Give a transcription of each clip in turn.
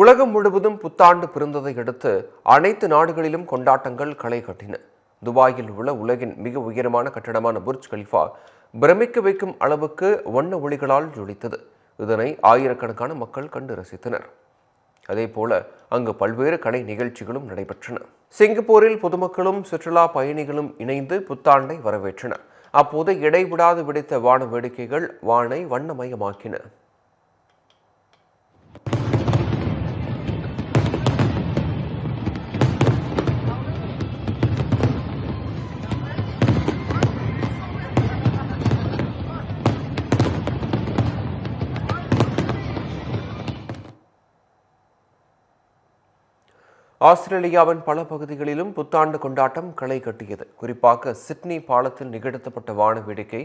உலகம் முழுவதும் புத்தாண்டு பிறந்ததை அடுத்து அனைத்து நாடுகளிலும் கொண்டாட்டங்கள் களை கட்டின. துபாயில் உள்ள உலகின் மிக உயரமான கட்டடமான புர்ஜ் கலிஃபா பிரமிக்க வைக்கும் அளவுக்கு வண்ண ஒளிகளால் ஜொலித்தது. இதனை ஆயிரக்கணக்கான மக்கள் கண்டு ரசித்தனர். அதேபோல அங்கு பல்வேறு கலை நிகழ்ச்சிகளும் நடைபெற்றன. சிங்கப்பூரில் பொதுமக்களும் சுற்றுலா பயணிகளும் இணைந்து புத்தாண்டை வரவேற்றனர். அப்போது இடைவிடாது வெடித்த வான வேடிக்கைகள் வானை வண்ணமயமாக்கின. ஆஸ்திரேலியாவின் பல பகுதிகளிலும் புத்தாண்டு கொண்டாட்டம் களை கட்டியது. குறிப்பாக சிட்னி பாலத்தில் நிகழ்த்தப்பட்ட வான வேடிக்கை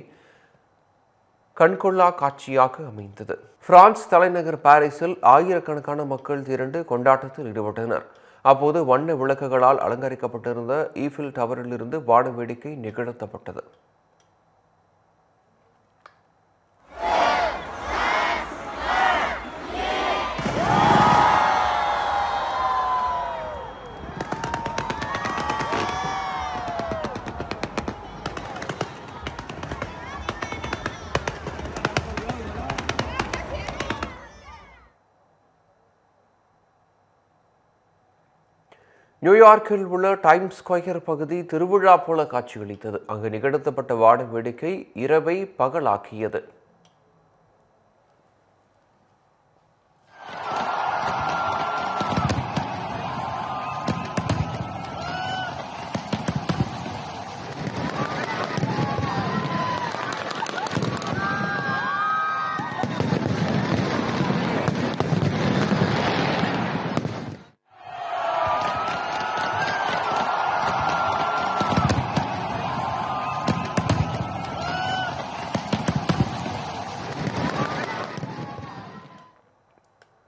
கண்கொள்ளா காட்சியாக அமைந்தது. பிரான்ஸ் தலைநகர் பாரிஸில் ஆயிரக்கணக்கான மக்கள் திரண்டு கொண்டாட்டத்தில் ஈடுபட்டனர். அப்போது வண்ண விளக்குகளால் அலங்கரிக்கப்பட்டிருந்த ஈஃபில் டவரிலிருந்து வான வேடிக்கை நிகழ்த்தப்பட்டது. நியூயார்க்கில் உள்ள டைம்ஸ் ஸ்கொயர் பகுதி திருவிழா போல காட்சியளித்தது. அங்கு நிகழ்த்தப்பட்ட வான வேடிக்கை இரவை பகலாக்கியது.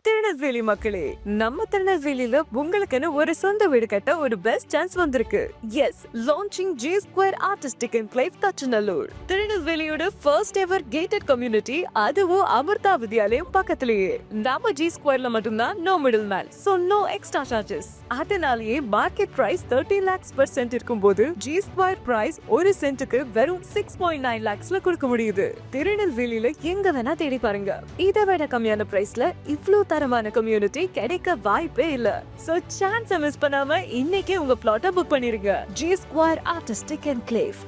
திருநெல்வேலி மக்களே, நம்ம திருநெல்வேலியில உங்களுக்குன்னு ஒரு சொந்த வீடு கட்ட ஒரு பெஸ்ட் சான்ஸ் வந்திருக்கு. Yes, launching G Square Artistic Enclave Thachanallur. திருநெல்வேலியோட ஃபர்ஸ்ட் எவர் கேட்டட் கம்யூனிட்டி, அதுவும் அமிர்தா வித்யாலயம் பக்கத்திலேயே. நம்ம G Squareல மட்டும்தான் no middle man, so no extra charges. அதனாலேயே market price 30 lakhs per cent இருக்கும்போது G Square பிரைஸ் ஒரு சென்ட்டுக்கு வெறும் 6.9 lakhsல கொடுக்க முடியுது. திருநெல்வேலியில எங்க வேணா தேடி பாருங்க, இதை விட கம்மியான பிரைஸ்ல இவ்ளோ தரமான கம்யூனிட்டி கிடைக்க வாய்ப்பே இல்ல. சோ சான்ஸ் மிஸ் பண்ணாம இன்னைக்கே உங்க பிளாட்டை புக் பண்ணிருங்க. G Square Artistic Enclave.